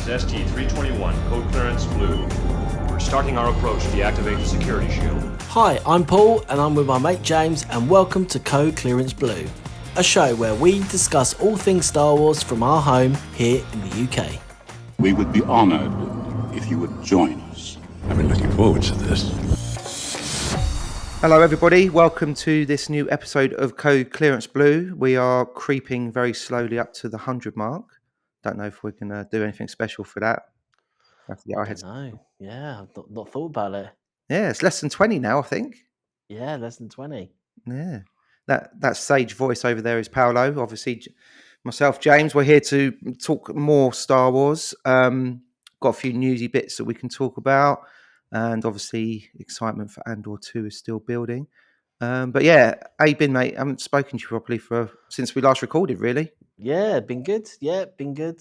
This is ST-321, code clearance blue. We're starting our approach to deactivate the security shield. Hi, I'm Paul and I'm with my mate James and welcome to Code Clearance Blue, a show where we discuss all things Star Wars from our home here in the UK. We would be honoured if you would join us. I've been looking forward to this. Hello everybody, welcome to this new episode of Code Clearance Blue. We are creeping very slowly up to the 100 mark. Don't know if we're going to do anything special for that. I have to get our heads. No, yeah, I've not thought about it. Yeah, it's less than 20 now, I think. Yeah, less than 20. Yeah, that sage voice over there is Paolo. Obviously, myself, James. We're here to talk more Star Wars. Got a few newsy bits that we can talk about, and obviously, excitement for Andor 2 is still building. But yeah, how you been, mate? I haven't spoken to you properly since we last recorded, really. Yeah, been good. Yeah, been good.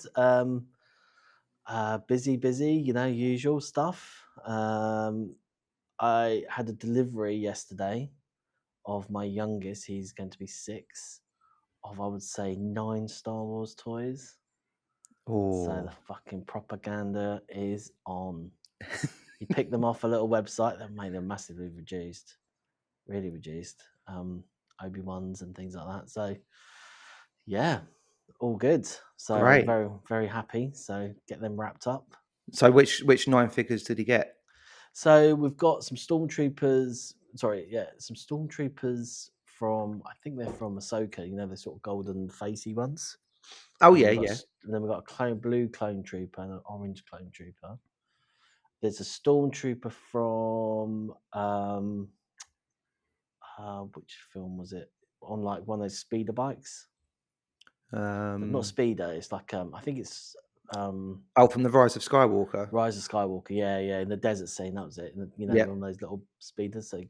Busy, usual stuff. I had a delivery yesterday of my youngest. He's going to be 6, of I would say 9 Star Wars toys. Oh, So the fucking propaganda is on. You pick them off a little website that made them massively reduced, really reduced. Obi-Wans and things like that. So yeah, all good. So great. very, very happy. So get them wrapped up. So which 9 figures did he get? So we've got some stormtroopers. Some stormtroopers from, I think they're from Ahsoka. You know, the sort of golden facey ones. Oh And yeah, we've got yeah. And then we've got a blue clone trooper and an orange clone trooper. There's a stormtrooper from which film was it? On like one of those speeder bikes. Not speeder. It's like I think it's from the Rise of Skywalker. Rise of Skywalker. Yeah, in the desert scene. That was it. And, Yep. One of those little speeders. So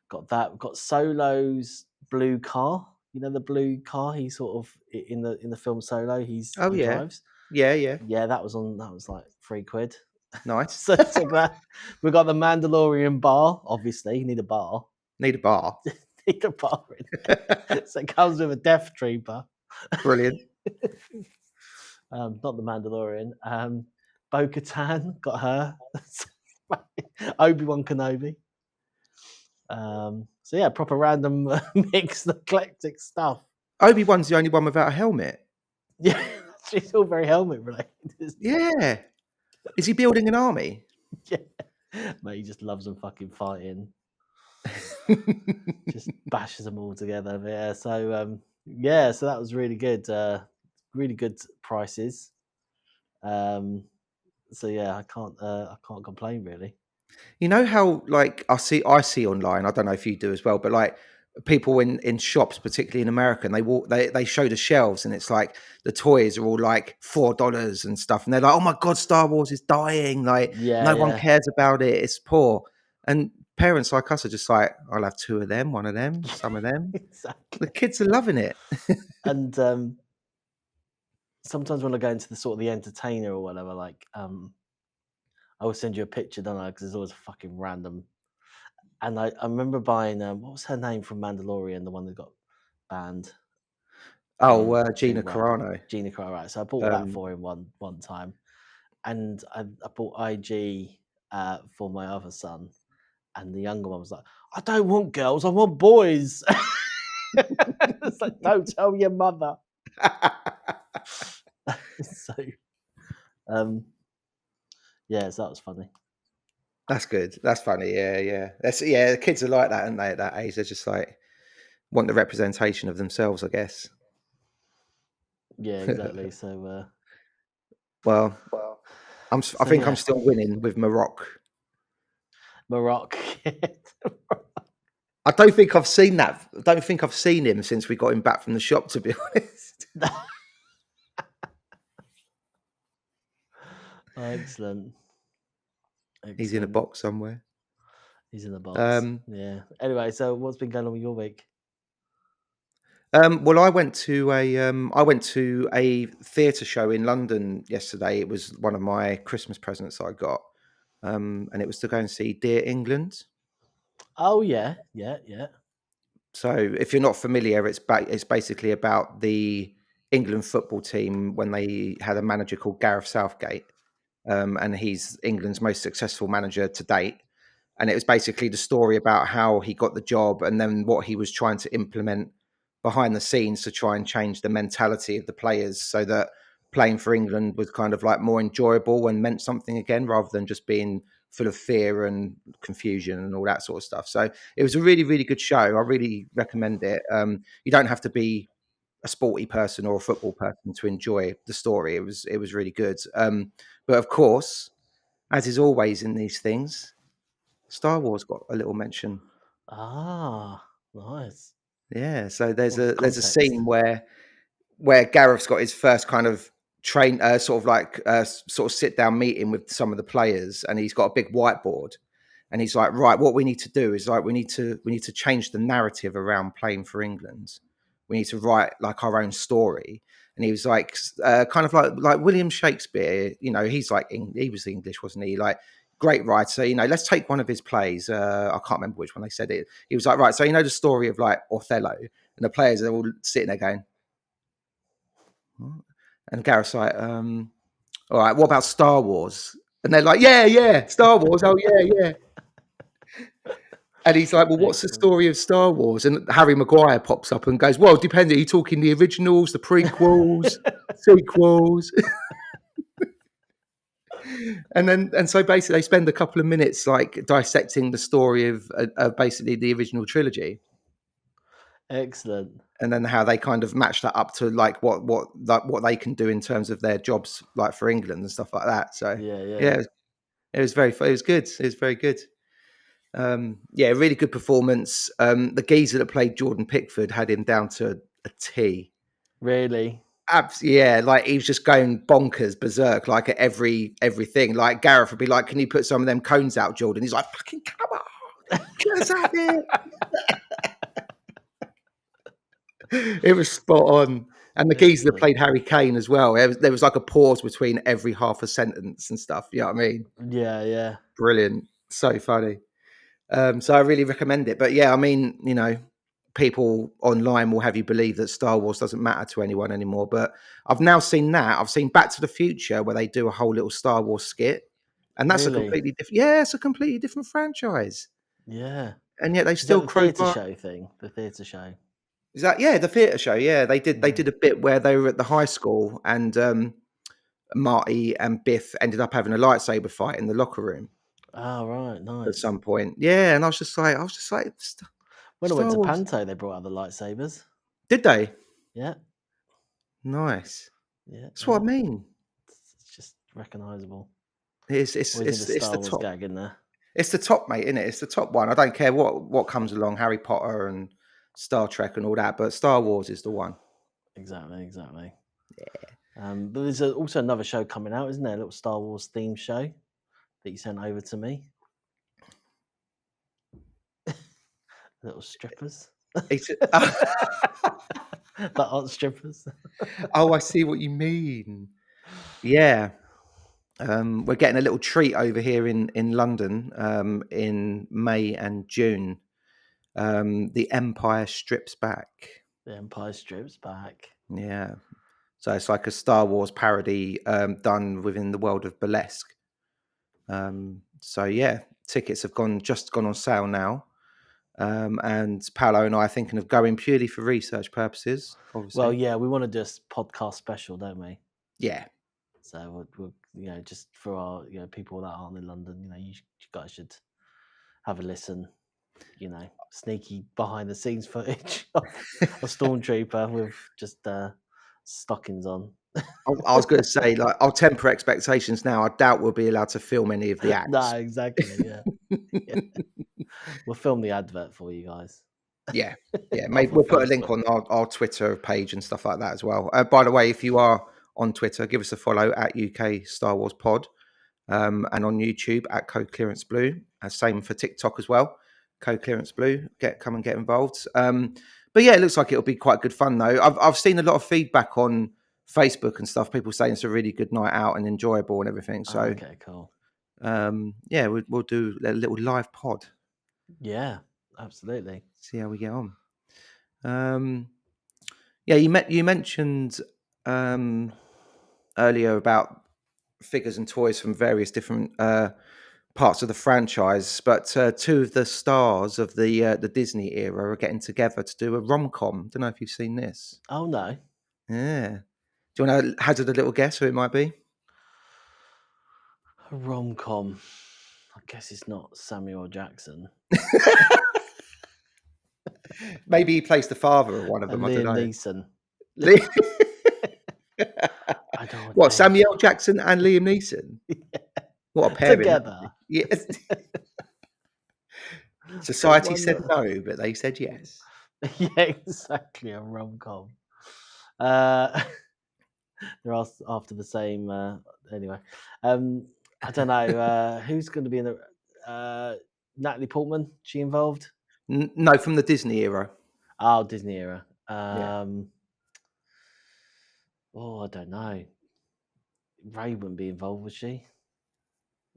got that. We've got Solo's blue car. You know, the blue car. He sort of in the film Solo. He drives. Yeah. Yeah, that was like £3. Nice. So that we've got the Mandalorian bar. Obviously, you need a bar. Need a bar. Need a bar. So it comes with a Death Trooper. Brilliant. Not the Mandalorian. Bo-Katan, got her. Obi-Wan Kenobi. So yeah, proper random mix of eclectic stuff. Obi-Wan's the only one without a helmet. Yeah, she's all very helmet related. Yeah. Is he building an army? Yeah. Mate, he just loves them fucking fighting. Just bashes them all together. But yeah, so so that was really good. Really good prices. So yeah, I can't complain really. You know how like I see online, I don't know if you do as well, but like people in shops, particularly in America, and they show the shelves and it's like the toys are all like $4 and stuff, and they're like, oh my god, Star Wars is dying, like no one cares about it, it's poor. And parents like us are just like, I'll have 2 of them, 1 of them, some of them. Exactly. The kids are loving it. And sometimes when I go into the sort of the entertainer or whatever, like I will send you a picture, don't I? Because there's always a fucking random. And I remember buying what was her name from Mandalorian, the one that got banned. Gina Carano. Gina Carano, right? So I bought that for him one time, and I bought IG for my other son, and the younger one was like, "I don't want girls, I want boys." It's like, don't tell your mother. So, so that was funny. That's good. That's funny. Yeah. The kids are like that, aren't they? At that age, they're just like want the representation of themselves, I guess. Yeah, exactly. So, well, I think I'm still winning with Morocco. I don't think I've seen that. I don't think I've seen him since we got him back from the shop, to be honest. Oh, excellent. He's in a box somewhere. He's in the box. Yeah. Anyway, so what's been going on with your week? Well, I went to a theatre show in London yesterday. It was one of my Christmas presents I got, and it was to go and see Dear England. Oh yeah. So, if you're not familiar, it's basically about the England football team when they had a manager called Gareth Southgate, and he's England's most successful manager to date. And it was basically the story about how he got the job and then what he was trying to implement behind the scenes to try and change the mentality of the players so that playing for England was kind of like more enjoyable and meant something again, rather than just being full of fear and confusion and all that sort of stuff. So it was a really, really good show. I really recommend it. You don't have to be a sporty person or a football person to enjoy the story. It was really good. But of course, as is always in these things, Star Wars got a little mention. Ah, nice. Yeah, so there's What's the a context? scene where Gareth's got his first kind of sort of sit down meeting with some of the players, and he's got a big whiteboard, and he's like, right, what we need to do is like we need to change the narrative around playing for England. We need to write like our own story. And he was like, kind of like William Shakespeare. You know, he's like he was English, wasn't he? Like great writer. You know, let's take one of his plays. I can't remember which one they said it. He was like, right, so you know the story of like Othello, and the players are all sitting there going, what? And Gareth's like, all right, what about Star Wars? And they're like, yeah, Star Wars. Oh, yeah. And he's like, well, what's the story of Star Wars? And Harry Maguire pops up and goes, well, depends. Are you talking the originals, the prequels, sequels? and so basically they spend a couple of minutes like dissecting the story of basically the original trilogy. Excellent. And then how they kind of match that up to like what they can do in terms of their jobs, like for England and stuff like that. So Yeah. it was very, it was good. It was very good. Really good performance. The geezer that played Jordan Pickford had him down to a T. Really? Yeah, like he was just going bonkers, berserk, like at everything. Like Gareth would be like, "Can you put some of them cones out, Jordan?" He's like, "Fucking come on, get us out here." It was spot on. And the geezer that played Harry Kane as well. There was like a pause between every half a sentence and stuff. You know what I mean? Yeah. Brilliant. So funny. So I really recommend it. But yeah, I mean, you know, people online will have you believe that Star Wars doesn't matter to anyone anymore. But I've now seen that. I've seen Back to the Future where they do a whole little Star Wars skit. And that's a Really? completely different, yeah, it's a completely different franchise. Yeah. And yet they Is still that the theatre crowbar. show thing? The theatre show. Is that, yeah, the theatre show? Yeah, they did a bit where they were at the high school and Marty and Biff ended up having a lightsaber fight in the locker room Oh, right, nice. at some point. Yeah, and I was just like, When I went Star to Wars. Panto, they brought out the lightsabers. Did they? Yeah. Nice. Yeah. That's what I mean. It's just recognisable. It's Always a the Star Wars top. gag in there. It's the top, mate, isn't it? It's the top one. I don't care what comes along, Harry Potter and Star Trek and all that, but Star Wars is the one. Exactly. Yeah. But there's also another show coming out, isn't there? A little Star Wars themed show that you sent over to me. Little strippers. That aren't strippers. Oh, I see what you mean. Yeah. We're getting a little treat over here in London in May and June. The Empire Strips Back. The Empire Strips Back. Yeah. So it's like a Star Wars parody done within the world of burlesque. So yeah, tickets have just gone on sale now. And Paolo and I are thinking of going purely for research purposes, obviously. Well, yeah, we want to do a podcast special, don't we? Yeah. So we'll just for our people that aren't in London, you guys should have a listen. Sneaky behind the scenes footage of a stormtrooper with just stockings on. I was going to say, like, I'll temper expectations now. I doubt we'll be allowed to film any of the acts. No, exactly. Yeah. We'll film the advert for you guys. Yeah. Maybe we'll put a link on our Twitter page and stuff like that as well. By the way, if you are on Twitter, give us a follow at UK Star Wars Pod, and on YouTube at Code Clearance Blue. Same for TikTok as well. Code Clearance Blue. Come and get involved. But yeah, it looks like it'll be quite good fun though. I've seen a lot of feedback on Facebook and stuff. People saying it's a really good night out and enjoyable and everything. So okay, cool. Yeah, we'll do a little live pod. Yeah, absolutely. See how we get on. Yeah, you mentioned earlier about figures and toys from various different parts of the franchise, but two of the stars of the Disney era are getting together to do a rom-com. Don't know if you've seen this. Oh no, Yeah. Do you want to hazard a little guess who it might be? a rom-com. I guess it's not Samuel Jackson Maybe he plays the father of one of and them. I don't Liam know. Neeson. I don't know What, Samuel Jackson and Liam Neeson? What a pairing. That would together. be. Yes. The Society one said that- no, but they said yes. Yeah, exactly, a rom-com. They're all after the same. Anyway, I don't know who's going to be in the. Natalie Portman, she involved? No, from the Disney era. Oh, Disney era. Yeah. Oh, I don't know. Ray wouldn't be involved, would she?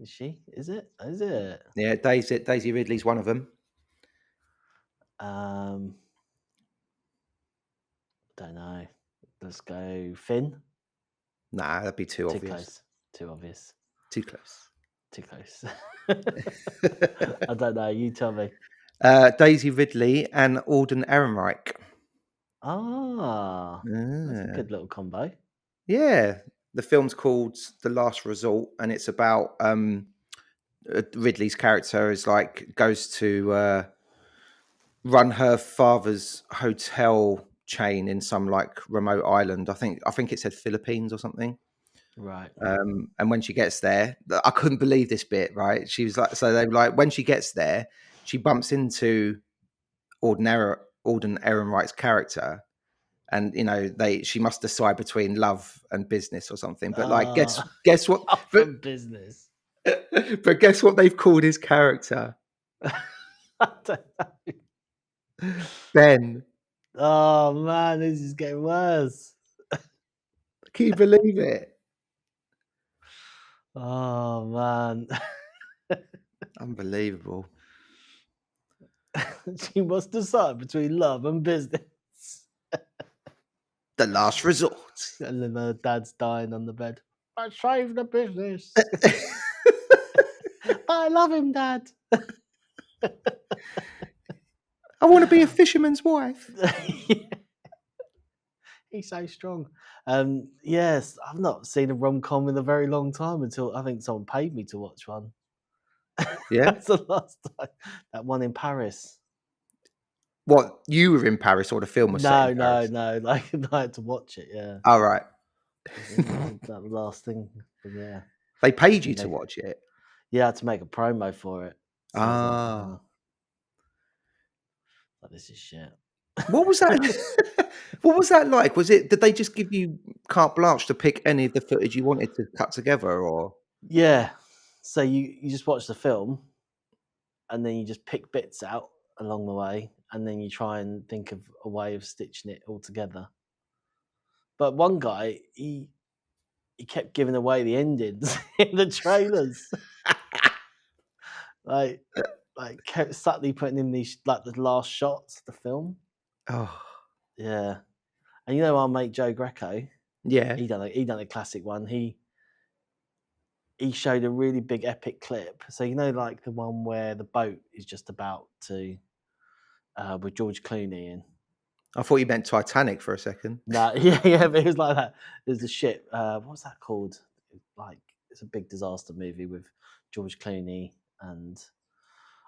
Is she? Is it? Is it? Yeah, Daisy Ridley's one of them. Don't know. Let's go Finn. Nah, that'd be too obvious. Close. Too obvious. Too close. Too close. I don't know. You tell me. Daisy Ridley and Alden Ehrenreich. Ah, that's a Ah. good little combo. Yeah, the film's called The Last Resort, and it's about Ridley's character is like goes to run her father's hotel chain in some like remote island. I think it said Philippines or something. Right. And when she gets there, I couldn't believe this bit. Right, she was like, so they were like, when she gets there, she bumps into Alden Ehrenreich's character. And you know she must decide between love and business or something. But like, guess what? From business. But guess what they've called his character? I don't know. Ben. Oh man, this is getting worse. Can you believe it? Oh man. Unbelievable. She must decide between love and business. The Last Resort. And then her dad's dying on the bed. I saved the business. I love him, Dad. I want to be a fisherman's wife. He's so strong. Yes, I've not seen a rom-com in a very long time until I think someone paid me to watch one. Yeah. That's the last time. That one in Paris. What, you were in Paris or the film was set in Paris? No. Like I had to watch it. Yeah. All right. That was the last thing. Yeah. They paid you to watch it. Yeah, I had to make a promo for it. So I was like, oh, this is shit. What was that? What was that like? Did they just give you carte blanche to pick any of the footage you wanted to cut together, or? Yeah. So you just watch the film, and then you just pick bits out along the way, and then you try and think of a way of stitching it all together. But one guy, he kept giving away the endings in the trailers. like kept subtly putting in these like the last shots of the film. Oh. Yeah. And you know our mate Joe Greco? Yeah. He done a classic one. He showed a really big epic clip. So you know, like the one where the boat is just about to with George Clooney in. I thought you meant Titanic for a second. No, yeah, but it was like that. There's a ship. What's that called? Like it's a big disaster movie with George Clooney and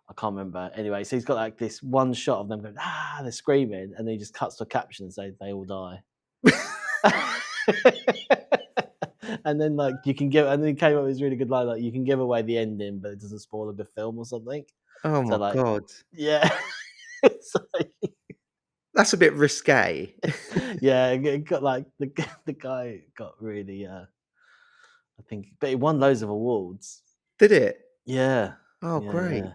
I can't remember. Anyway, so he's got like this one shot of them going, they're screaming, and then he just cuts to a caption and say they all die. And then like you can give, and then he came up with this really good line like you can give away the ending, but it doesn't spoil a good film or something. Oh my god! Yeah, that's a bit risque. Yeah, it got like the guy got really, I think, but he won loads of awards. Did it? Yeah. Oh, great! Yeah.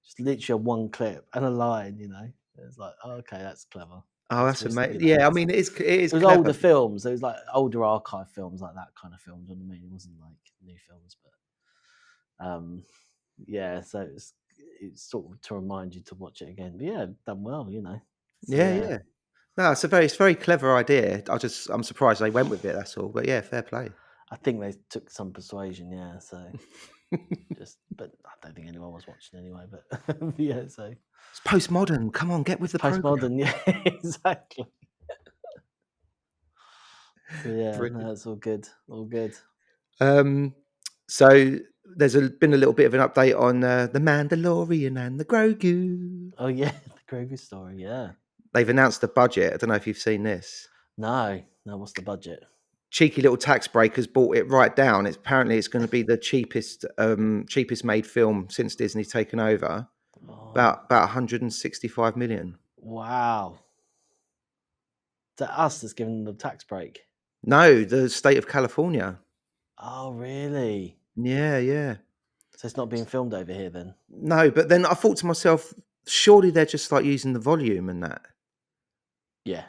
Just literally one clip and a line, you know. It's like, oh, okay, that's clever. Oh, that's amazing. Yeah, I mean, it is. It was older films. It was like older archive films, like that kind of film. Do you know what I mean? It wasn't like new films, but yeah. So it's sort of to remind you to watch it again. But yeah, done well, you know. So, yeah. No, it's a very clever idea. I'm surprised they went with it. That's all. But yeah, fair play. I think they took some persuasion, yeah. So but I don't think anyone was watching anyway. But yeah, so It's postmodern. Come on, get with the program. postmodern, yeah, exactly. So yeah, Brilliant. no, it's all good, all good. So there's been a little bit of an update on the Mandalorian and the Grogu. Oh yeah, the Grogu story, yeah. They've announced the budget. I don't know if you've seen this. No, what's the budget? Cheeky little tax breakers brought it right down. It's going to be the cheapest made film since Disney's taken over. Oh, About 165 million. wow. Is that us that's giving them the tax break? No, the state of California. Oh, really? Yeah. So it's not being filmed over here then? No, but then I thought to myself, surely they're just like using the volume and that. Yeah.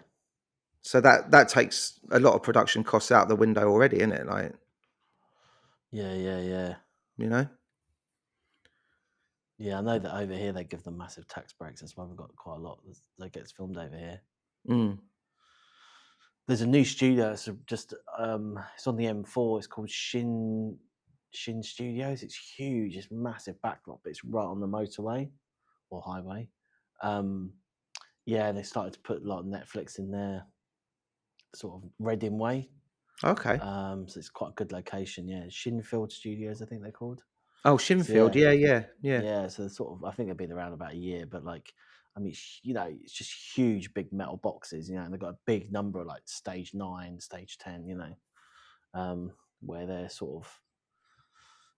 So that takes a lot of production costs out the window already, isn't it? Like, Yeah. you know? Yeah, I know that over here they give them massive tax breaks. That's why we've got quite a lot that gets filmed over here. Mm. There's a new studio. It's just it's on the M4. It's called Shin Studios. It's huge. It's massive backlot, but it's right on the motorway or highway. Yeah, they started to put a lot of Netflix in there, sort of Reading Way. Okay. So it's quite a good location. Yeah, Shinfield Studios, I think they're called. Oh, Shinfield. yeah. Yeah. Yeah, so sort of, I think they've been around about a year, but like, I mean, it's just huge, big metal boxes, and they've got a big number like stage 9, stage 10, where they're sort of.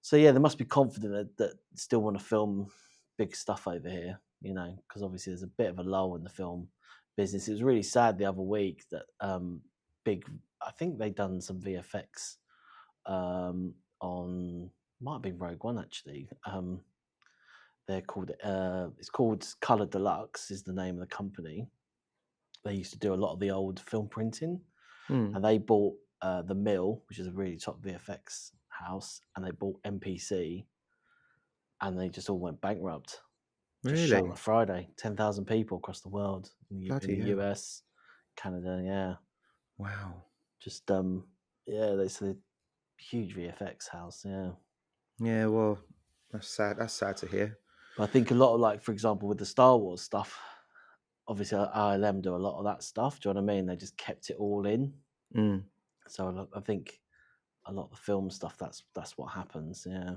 So yeah, they must be confident that still want to film big stuff over here, because obviously there's a bit of a lull in the film business. It was really sad the other week that I think they'd done some VFX on, might have been Rogue One actually. They're called it's called Color Deluxe is the name of the company. They used to do a lot of the old film printing, and they bought the Mill, which is a really top VFX house, and they bought MPC, and they just all went bankrupt. Just shut on Really? a Friday. 10,000 people across the world in the Bloody hell. US, Canada. Yeah, Wow. just it's a huge VFX house. Yeah. Yeah, well, that's sad. That's sad to hear. But I think a lot of, like, for example, with the Star Wars stuff, obviously ILM do a lot of that stuff. Do you know what I mean? They just kept it all in. Mm. So I think a lot of the film stuff, that's what happens. Yeah.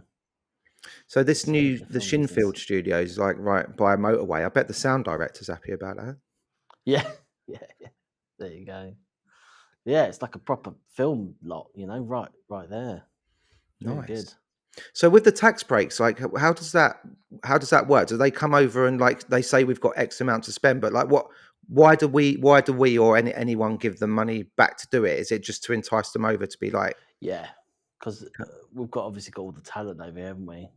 So this Save new the the film business. Shinfield Studios, like right by a motorway. I bet the sound director's happy about that. Yeah. There you go. Yeah, it's like a proper film lot, right there. Really Nice. good. So with the tax breaks, like how does that work? Do they come over and like they say we've got X amount to spend, but like why do we or anyone give them money back to do it? Is it just to entice them over to be like, Yeah, because we've obviously got all the talent over here, haven't we?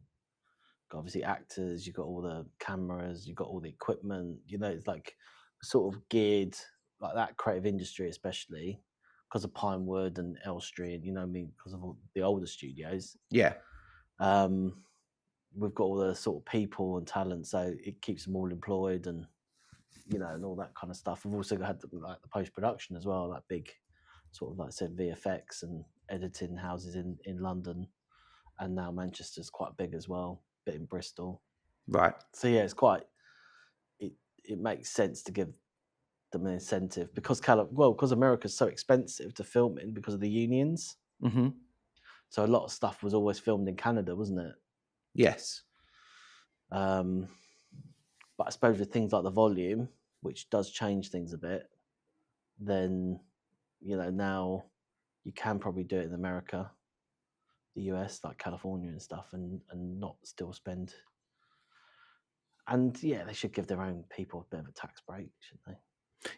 Got obviously actors, you've got all the cameras, you've got all the equipment. It's like sort of geared like that creative industry, especially because of Pinewood and Elstree, and because of all the older studios. yeah, We've got all the sort of people and talent, so it keeps them all employed, and and all that kind of stuff. We've also had the post production as well, like big sort of, like I said, VFX and editing houses in London, and now Manchester's quite big as well, a bit in Bristol. right. So yeah, it's quite. It makes sense to give them an incentive because America's so expensive to film in because of the unions. Mm-hmm. So a lot of stuff was always filmed in Canada, wasn't it? Yes. But I suppose with things like the volume, which does change things a bit, then now you can probably do it in America, the US, like California and stuff, and not still spend. And yeah, they should give their own people a bit of a tax break, shouldn't they?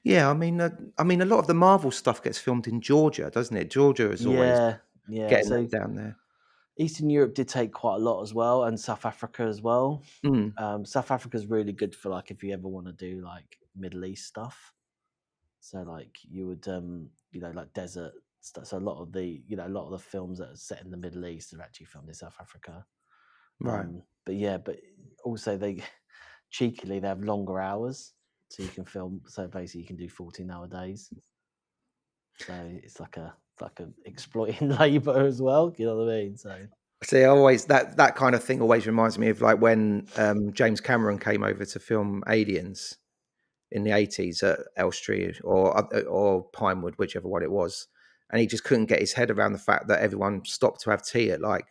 Yeah, I mean, a lot of the Marvel stuff gets filmed in Georgia, doesn't it? Georgia is always getting So them down there. Eastern Europe did take quite a lot as well, and South Africa as well. South Africa's really good for like if you ever want to do like Middle East stuff. So like you would like desert stuff. So a lot of the films that are set in the Middle East are actually filmed in South Africa. Right. But also they cheekily they have longer hours So you can film. So basically, you can do 14-hour days. So it's like a exploiting labour as well. You know what I mean? So See, always that kind of thing always reminds me of like when James Cameron came over to film Aliens in the 80s at Elstree or Pinewood, whichever one it was, and he just couldn't get his head around the fact that everyone stopped to have tea at like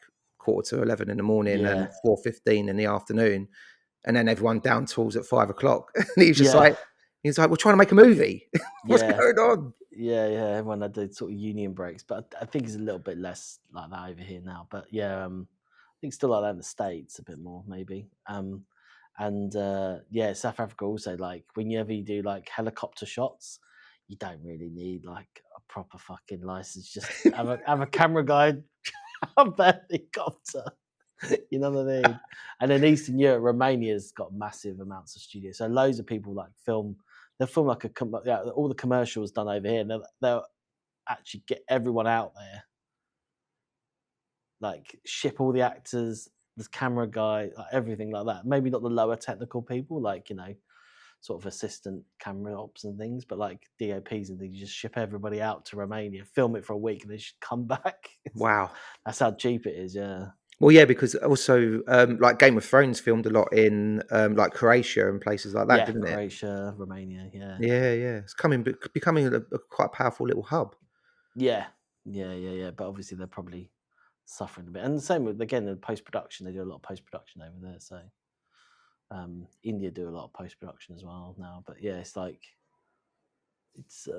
11:15 in the morning Yeah. and 4:15 in the afternoon, and then everyone down tools at 5:00, and he was just Yeah. like, we're trying to make a movie. What's Yeah. going on? Yeah, everyone had the sort of union breaks, but I think it's a little bit less like that over here now. But yeah, I think still like that in the States a bit more maybe. And South Africa also, like whenever you do like helicopter shots, you don't really need like a proper fucking license. Just have a camera guy on the helicopter. You know what I mean? And then Eastern Europe, Romania's got massive amounts of studios, so loads of people like film. They'll film like all the commercials done over here, and they'll actually get everyone out there, like ship all the actors, the camera guy, like everything like that. Maybe not the lower technical people, like sort of assistant camera ops and things, but like DOPs and things. You just ship everybody out to Romania, film it for a week, and they should come back. Wow. That's how cheap it is. Yeah. Well, yeah, because also like Game of Thrones filmed a lot in like Croatia and places like that, didn't it? Croatia, Romania, yeah. Yeah. It's becoming a quite powerful little hub. Yeah. But obviously they're probably suffering a bit. And the same with, again, the post-production. They do a lot of post-production over there. So India do a lot of post-production as well now. But yeah, it's like, it's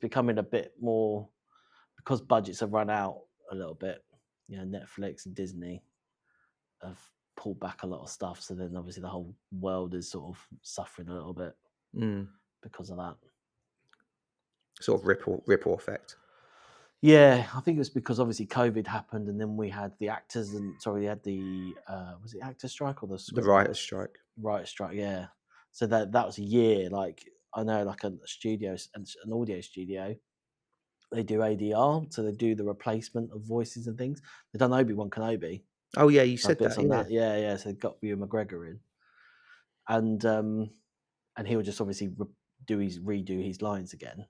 becoming a bit more, because budgets have run out a little bit. Netflix and Disney have pulled back a lot of stuff. So then obviously the whole world is sort of suffering a little bit because of that. Sort of ripple effect. Yeah, I think it was because obviously COVID happened, and then we had the actors, we had the was it actor strike or the writer's strike? Writer's strike, yeah. So that was a year. Like I know, like a studio, an audio studio, they do ADR, so they do the replacement of voices and things. They've done Obi-Wan Kenobi. Oh yeah, you said that. On that. Yeah. So they got Ewan McGregor in, and he would just obviously redo his lines again,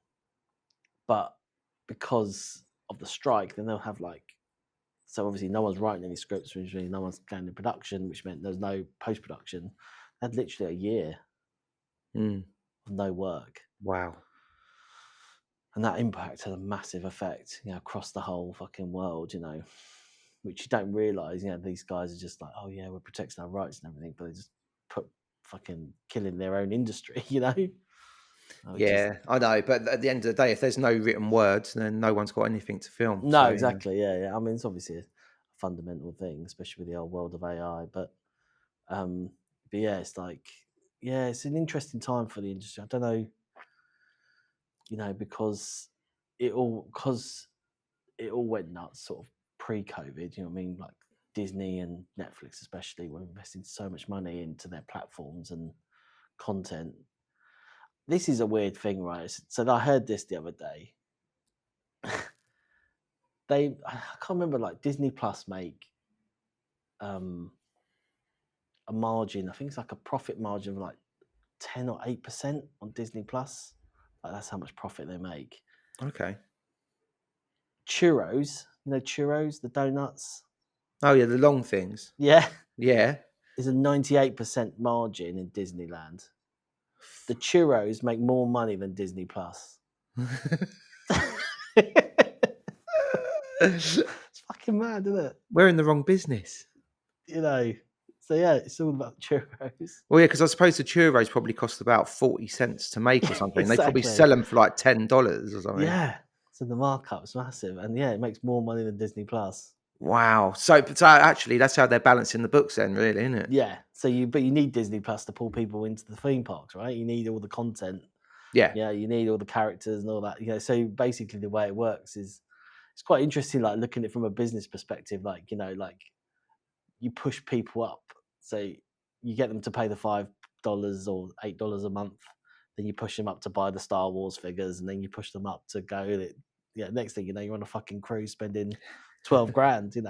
but because of the strike, then they'll have so obviously no one's writing any scripts, which means no one's going to production, which meant there's no post-production. They had literally a year of no work. Wow. And that impact had a massive effect, across the whole fucking world, which you don't realise. These guys are just like, oh yeah, we're protecting our rights and everything, but they just fucking killing their own industry, I know, but at the end of the day, if there's no written words, then no one's got anything to film. No, exactly. Yeah. I mean, it's obviously a fundamental thing, especially with the old world of AI. But yeah, it's like, it's an interesting time for the industry. I don't know, because it all went nuts sort of pre-COVID. You know what I mean? Like Disney and Netflix, especially, were investing so much money into their platforms and content. This is a weird thing, right? So I heard this the other day. I can't remember, like Disney Plus make a margin. I think it's like a profit margin of like 10 or 8% on Disney Plus. Like that's how much profit they make. Okay. Churros, churros, the donuts. Oh yeah, the long things. Yeah. Yeah. Is a 98% margin in Disneyland. The churros make more money than Disney Plus. It's fucking mad, isn't it? We're in the wrong business. So yeah, it's all about churros. Well, yeah, because I suppose the churros probably cost about 40 cents to make or something. Exactly. They probably sell them for like $10 or something. Yeah. So the markup's massive, and it makes more money than Disney Plus. Wow. So actually, that's how they're balancing the books, then, really, isn't it? Yeah. But you need Disney Plus to pull people into the theme parks, right? You need all the content. Yeah. Yeah. You need all the characters and all that. So basically, the way it works is, it's quite interesting. Like looking at it from a business perspective, like you push people up, so you get them to pay the $5 or $8 a month. Then you push them up to buy the Star Wars figures, and then you push them up to go. Next thing you know, you're on a fucking cruise spending 12 grand. So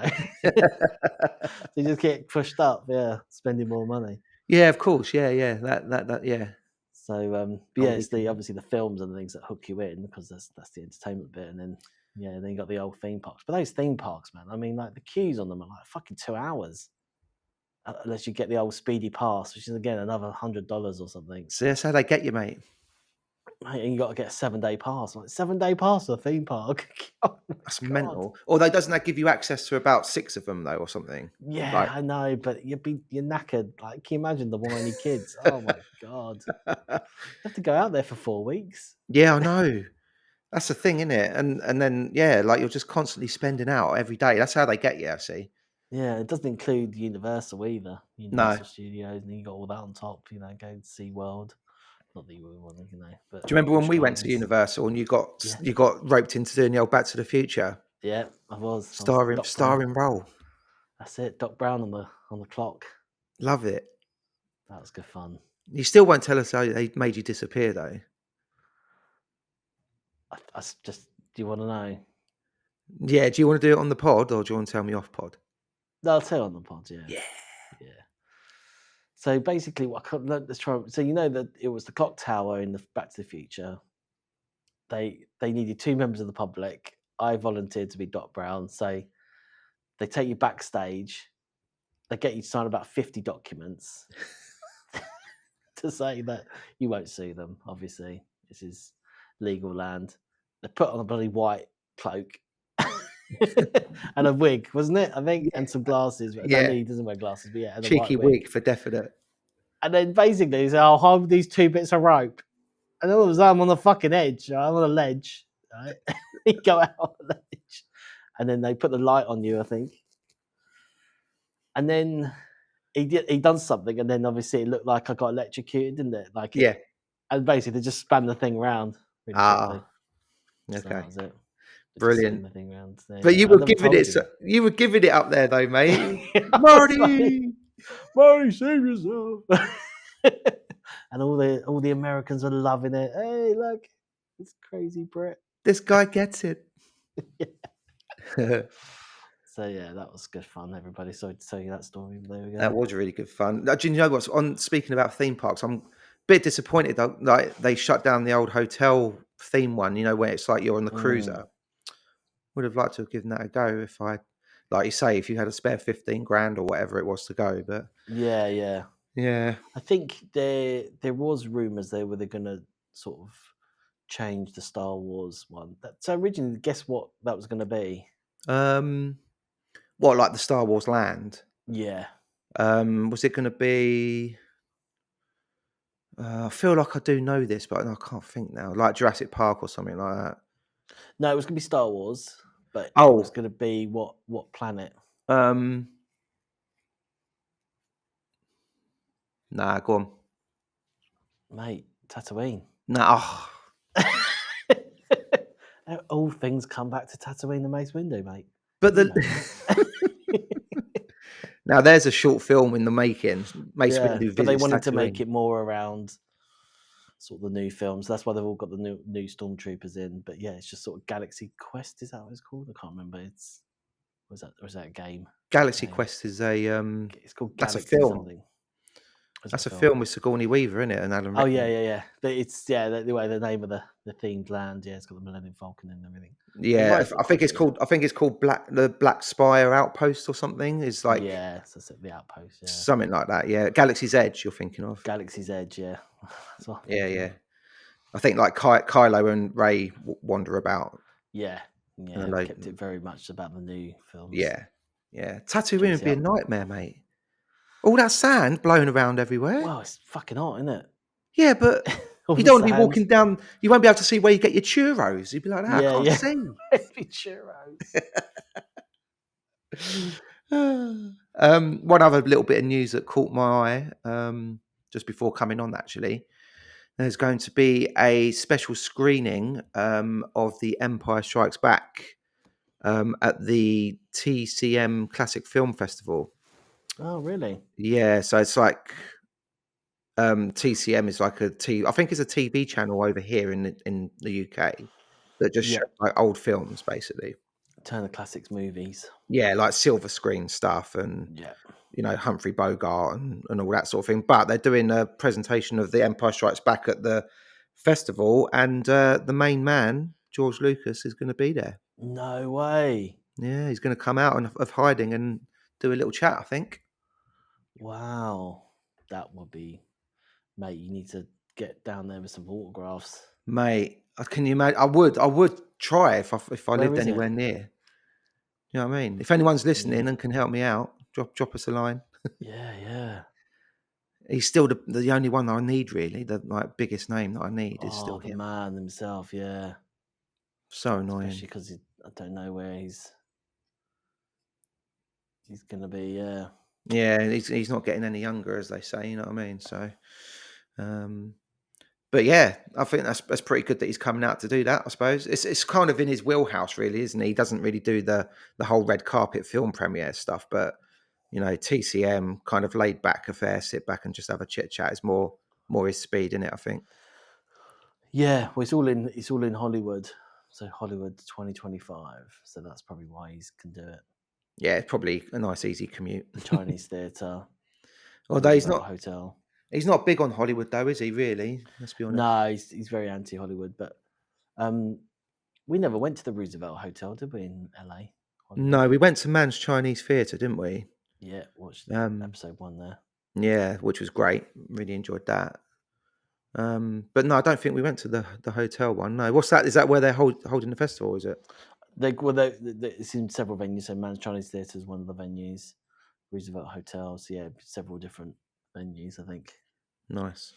you just get pushed up, spending more money. Yeah, of course. Yeah. That. Yeah. So but Oh, yeah, we it's the can- obviously the films and the things that hook you in because that's the entertainment bit, and then then you got the old theme parks. But those theme parks, man, I mean, like the queues on them are like fucking 2 hours, unless you get the old speedy pass, which is again another $100 or something. So that's how they get you, mate. Mate, and you got to get a 7-day pass. Like 7-day pass for a theme park. Oh my That's God. mental. Although doesn't that give you access to about 6 of them though, or something? Yeah, Like, I know, but you're knackered. Like, can you imagine the whiny kids? Oh my God, you have to go out there for 4 weeks. yeah, I know. That's the thing, isn't it? And then like you're just constantly spending out every day. That's how they get you. I see. Yeah, it doesn't include Universal either. No. Universal Studios, and you got all that on top. Go to Sea World, not that you would want, But Do you remember when Busch we went to Gardens. Universal and you got Yeah. roped into doing the old Back to the Future Yeah, I was starring Doc Brown. role? That's it, Doc Brown on the clock. Love it. That was good fun. You still won't tell us how they made you disappear though. Do you want to know? Yeah. Do you want to do it on the pod or do you want to tell me off pod? No, I'll tell you on the pod. Yeah. Yeah. So basically, let's try. So that it was the clock tower in the Back to the Future. They needed 2 members of the public. I volunteered to be Doc Brown. So they take you backstage. They get you to sign about 50 documents to say that you won't sue them. Obviously, this is legal land. They put on a bloody white cloak and a wig, wasn't it? I think, and some glasses. Yeah. No, he doesn't wear glasses, but and a Cheeky white wig. wig for definite. And then basically, he said, "I'll hold these 2 bits of rope." And all of a sudden, I'm on the fucking edge. Right? I'm on a ledge. Right? You go out on the ledge. And then they put the light on you, I think. And then he done something. And then obviously it looked like I got electrocuted, didn't it? Yeah. And basically they just span the thing around really quickly. So Okay. that was it. Just Brilliant. spin the thing round. So, But yeah, you I were never giving told it. you that. You were giving it up there, though, mate. I was like, Marty. Marty, save yourself. And all the Americans are loving it. Hey, look, this crazy Brit. This guy gets it. So yeah, that was good fun, everybody. Sorry to tell you that story. There we go. That was really good fun. Do you know what's on? Speaking about theme parks, I'm a bit disappointed though. Like they shut down the old hotel theme one. Where it's like you're on the cruiser. Would have liked to have given that a go if I, like you say, if you had a spare 15 grand or whatever it was to go. But Yeah. I think there was rumours they're going to sort of change the Star Wars one. So originally, guess what that was going to be? What, like the Star Wars land? Yeah. Was it going to be? I feel like I do know this, but I can't think now. Like Jurassic Park or something like that. No, it was going to be Star Wars, but it Oh. was going to be what planet? Nah, go on. Mate, Tatooine. Nah. All things come back to Tatooine and Mace Windu, mate. But now there's a short film in the making. Mace Windu but they visits wanted to make Tatooine. it more around sort of the new films. That's why they've all got the new stormtroopers in. But yeah, it's just sort of Galaxy Quest. Is that what it's called? I can't remember. Was that a game? Galaxy Quest is a It's called that's Galaxy a film. something. That's a film with Sigourney Weaver in it and Alan Rickman. Oh yeah. But it's the way the name of the themed land. Yeah, it's got the Millennium Falcon and everything. Yeah, I think it's called the Black Spire Outpost or something. It's like so it's the Outpost. Yeah, something like that. Yeah, Galaxy's Edge. You're thinking of Galaxy's Edge. Yeah, that's what I'm yeah. thinking of. I think like Kylo and Rey wander about. Yeah. Like, kept it very much about the new films. Yeah. Tatooine would be a nightmare, mate. All that sand blowing around everywhere. Well, it's fucking hot, isn't it? Yeah, but you don't want to be walking down. You won't be able to see where you get your churros. You'd be like, I can't see. Churros. One other little bit of news that caught my eye just before coming on, actually. There's going to be a special screening of The Empire Strikes Back at the TCM Classic Film Festival. Oh, really? Yeah, so it's like TCM is like I think it's a TV channel over here in the UK that just shows like old films, basically. Turner Classics movies. Yeah, like silver screen stuff and Humphrey Bogart and all that sort of thing. But they're doing a presentation of The Empire Strikes Back at the festival, and the main man, George Lucas, is going to be there. No way. Yeah, he's going to come out of hiding and do a little chat, I think. Wow. That would be, mate, you need to get down there with some autographs. Mate, can you imagine? I would try if I Where lived is it? anywhere near. You know what I mean? If anyone's listening and can help me out, drop us a line. Yeah. He's still the only one that I need, really. The biggest name that I need is still the him. man himself, yeah. So annoying. Especially because I don't know where he's going to be, yeah. Yeah, he's not getting any younger, as they say. You know what I mean? So, but yeah, I think that's pretty good that he's coming out to do that. I suppose it's kind of in his wheelhouse, really, isn't he? He doesn't really do the whole red carpet film premiere stuff, but TCM kind of laid back affair, sit back and just have a chit chat is more his speed, in it. I think. Yeah, well, it's all in Hollywood, so Hollywood 2025. So that's probably why he can do it. Yeah, it's probably a nice easy commute. The Chinese theatre. Although he's not hotel. He's not big on Hollywood, though, is he? Really? Let's be honest. No, he's very anti-Hollywood. But we never went to the Roosevelt Hotel, did we, in LA? Hollywood? No, we went to Man's Chinese Theatre, didn't we? Yeah, watched episode 1 there. Yeah, which was great. Really enjoyed that. But no, I don't think we went to the hotel one. No, what's that? Is that where they're holding the festival? Is it? It's in several venues. So Man's Chinese Theatre is one of the venues. Roosevelt Hotel. So yeah, several different venues, I think. Nice.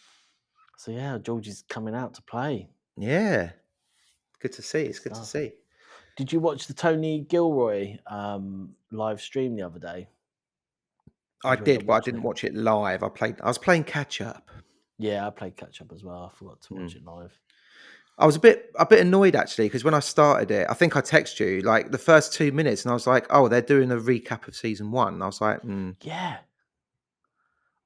So yeah, George is coming out to play. Yeah, good to see. It's good to see. Did you watch the Tony Gilroy live stream the other day? I did, but I didn't watch it live. I was playing catch up. Yeah, I played catch up as well. I forgot to watch it live. I was a bit annoyed actually, because when I started it, I think I texted you like the first 2 minutes, and I was like, "Oh, they're doing a recap of season 1." And I was like, "Yeah."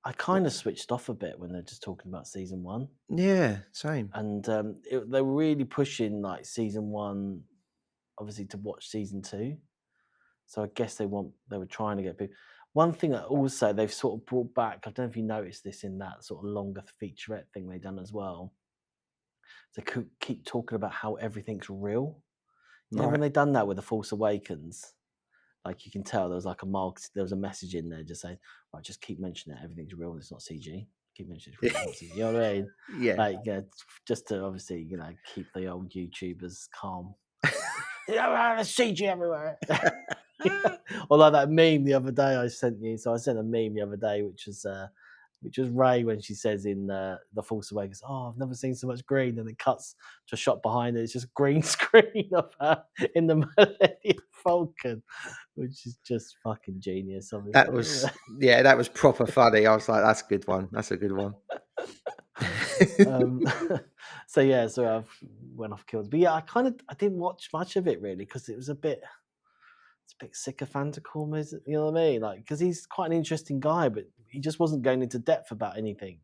I kind of switched off a bit when they're just talking about season 1. Yeah, same. And they were really pushing like season 1, obviously, to watch season 2. So I guess they were trying to get people. One thing that also they've sort of brought back, I don't know if you noticed this in that sort of longer featurette thing they've done as well. They could keep talking about how everything's real. You know, when they've done that with The Force Awakens, like you can tell there was a message in there just saying, right, just keep mentioning that everything's real and it's not CG. Keep mentioning it's real, it's not CG. You know what I mean? Yeah. Like, just to obviously, keep the old YouTubers calm. There's CG everywhere. Or like that meme the other day I sent you. So I sent a meme the other day, which was Ray when she says in The Force Awakens, "Oh, I've never seen so much green," and it cuts to a shot behind it. It's just green screen of her in the Millennium Falcon, which is just fucking genius. Obviously. That was proper funny. I was like, "That's a good one. That's a good one." So I've went off kills, but yeah, I didn't watch much of it really because it's a bit sycophantical, you know what I mean? Like, because he's quite an interesting guy, but he just wasn't going into depth about anything,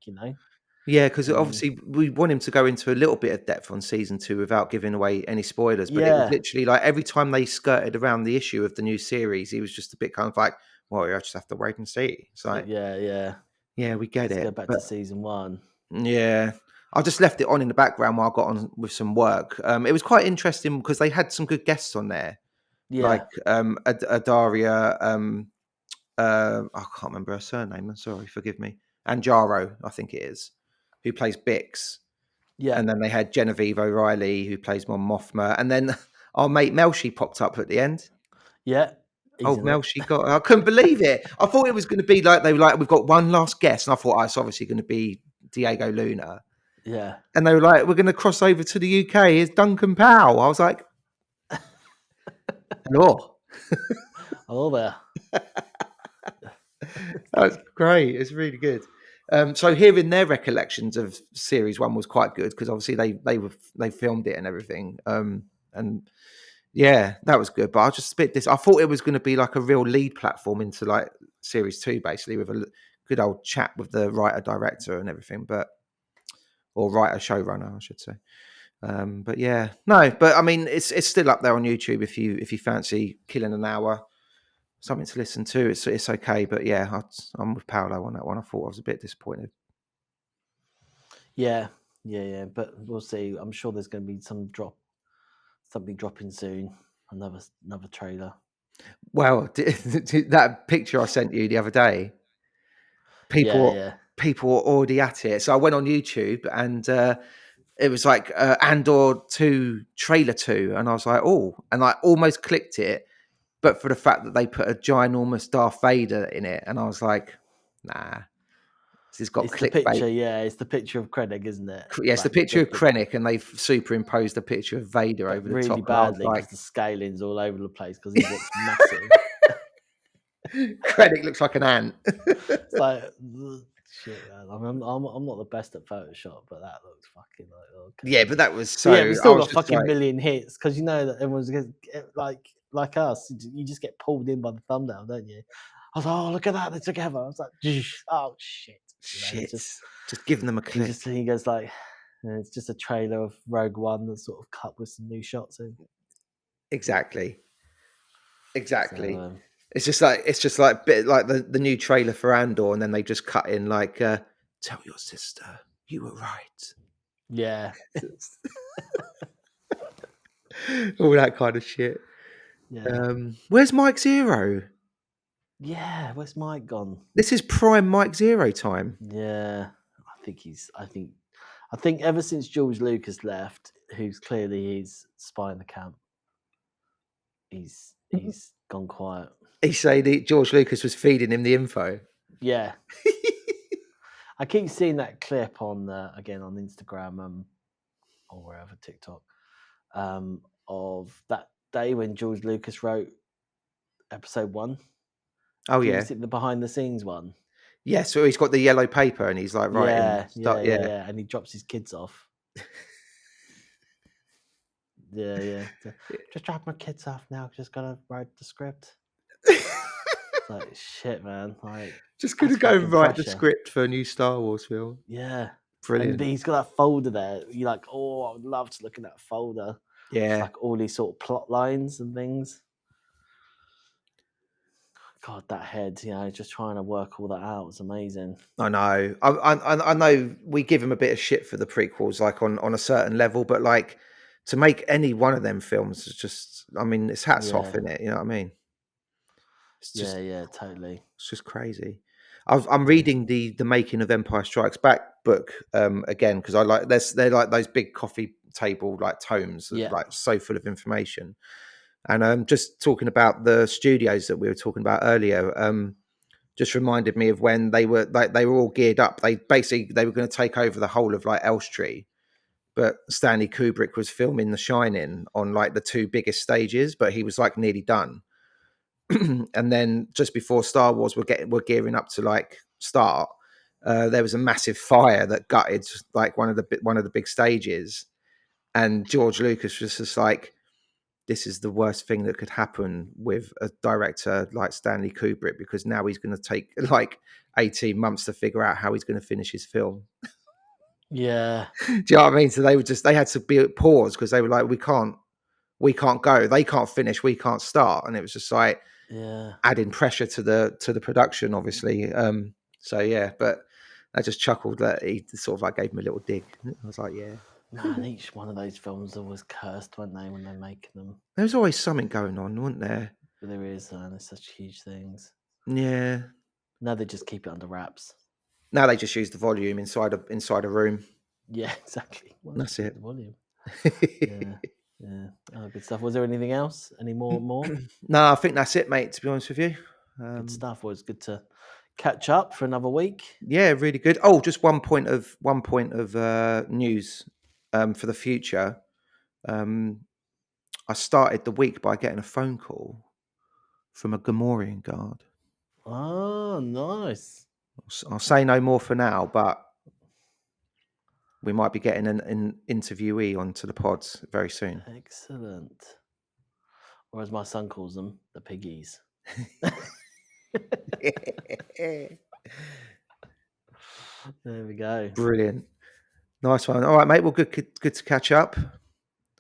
Yeah, because obviously we want him to go into a little bit of depth on season 2 without giving away any spoilers. But it was literally like every time they skirted around the issue of the new series, he was just a bit kind of like, "Well, you just have to wait and see." It's like, yeah, we get it. Go back to season 1. Yeah, I just left it on in the background while I got on with some work. It was quite interesting because they had some good guests on there. Yeah. Like Adaria, I can't remember her surname. I'm sorry, forgive me. Anjaro, I think it is, who plays Bix. Yeah. And then they had Genevieve O'Reilly, who plays Mon Mothma. And then our mate Melshi popped up at the end. Yeah. Melshi I couldn't believe it. I thought it was going to be like, they were like, "We've got one last guest." And I thought, it's obviously going to be Diego Luna. Yeah. And they were like, "We're going to cross over to the UK. Here's Duncan Powell." I was like, "Hello." Hello there. That's great. It's really good. So hearing their recollections of series 1 was quite good because obviously they filmed it and everything. And yeah, that was good. But I just I thought it was going to be like a real lead platform into like series 2, basically, with a good old chat with the writer director and everything, or writer showrunner, I should say. But yeah, no. But I mean, it's still up there on YouTube if you fancy killing an hour something to listen to. It's okay, but yeah, I'm with Paolo on that one. I thought I was a bit disappointed. Yeah, but we'll see. I'm sure there's going to be something dropping soon. Another trailer. Well, that picture I sent you the other day, people were already at it. So I went on YouTube and it was like Andor 2 trailer 2, and I was like, oh, and I almost clicked it, but for the fact that they put a ginormous Darth Vader in it, and I was like, nah, this has got It's clickbait. the picture, it's the picture of Krennic, isn't it? Yeah, it's the picture of Krennic, and they've superimposed a picture of Vader over the really top. Badly because the scaling's all over the place because he looks massive. Krennic looks like an ant. It's like shit, man. I'm not the best at Photoshop, but that looks fucking like okay. Yeah, but that was so. Yeah, we still got fucking million hits because you know that everyone's like us. You just get pulled in by the thumbnail, don't you? I was like, oh, look at that, they're together. I was like, oh shit, just giving them a click. He goes like, it's just a trailer of Rogue One that's sort of cut with some new shots in. Exactly. So, it's just like bit like the new trailer for Andor, and then they just cut in like, tell your sister you were right. Yeah. All that kind of shit. Yeah. Where's Mike Zero? Yeah, where's Mike gone? This is prime Mike Zero time. Yeah, I think ever since George Lucas left, who's clearly his spy in the camp, he's gone quiet. He said George Lucas was feeding him the info. Yeah. I keep seeing that clip on again on Instagram or wherever, TikTok, of that day when George Lucas wrote episode 1. Oh yeah, the behind the scenes one. Yeah, so he's got the yellow paper and he's like writing. Yeah, and he drops his kids off. Yeah. Just drop my kids off now. Just gotta write the script. It's like shit, man. Like just gonna go and write the script for a new Star Wars film. Yeah, brilliant. And he's got that folder there. You're like, oh, I would love to look in that folder. Yeah, it's like all these sort of plot lines and things. God, that head, just trying to work all that out was amazing. I know. I know we give him a bit of shit for the prequels, like on a certain level, but like to make any one of them films is just, I mean, it's hats off in it. You know what I mean? It's just, yeah, totally. It's just crazy. I'm reading the Making of Empire Strikes Back book again because I like they're like those big coffee table like tomes, like so full of information. And just talking about the studios that we were talking about earlier, just reminded me of when they were all geared up. They were going to take over the whole of like Elstree, but Stanley Kubrick was filming The Shining on like the 2 biggest stages, but he was like nearly done. And then just before Star Wars were gearing up to like start, there was a massive fire that gutted like one of the big stages, and George Lucas was just like, this is the worst thing that could happen with a director like Stanley Kubrick, because now he's going to take like 18 months to figure out how he's going to finish his film. Yeah. Do you know what I mean? So they had to be at pause because they were like, we can't go. They can't finish. We can't start. And it was just like adding pressure to the production, obviously. So yeah, but I just chuckled that he sort of like gave him a little dig. I was like, yeah. Man, each one of those films was cursed, weren't they, when they're making them? There was always something going on, wasn't there? But there is, and there's such huge things. Yeah. Now they just keep it under wraps. Now they just use the volume inside a room. Yeah, exactly. Well, that's it. The volume. Yeah. Oh, good stuff. Was there anything else? Any more? No, I think that's it, mate. To be honest with you, good stuff. Was good to catch up for another week. Yeah, really good. Oh, just one point of news for the future. I started the week by getting a phone call from a Gamorrean guard. Oh, nice. I'll say no more for now, but we might be getting an interviewee onto the pods very soon. Excellent. Or as my son calls them, the piggies. There we go. Brilliant. Nice one. All right, mate. Well, good to catch up.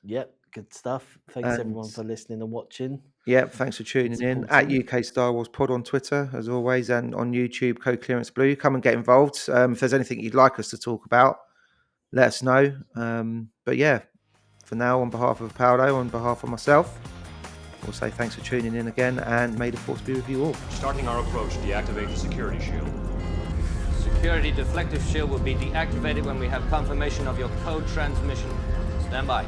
Yep. Good stuff. Thanks everyone And for listening and watching. yeah, thanks for tuning in. At UK Star Wars Pod on Twitter, as always, and on YouTube, Co-Clearance Blue. Come and get involved. If there's anything you'd like us to talk about, let us know. But yeah, for now, on behalf of Paolo, on behalf of myself, we'll say thanks for tuning in again, and may the Force be with you all. Starting our approach, deactivate the security shield. Security deflective shield will be deactivated when we have confirmation of your code transmission. Stand by.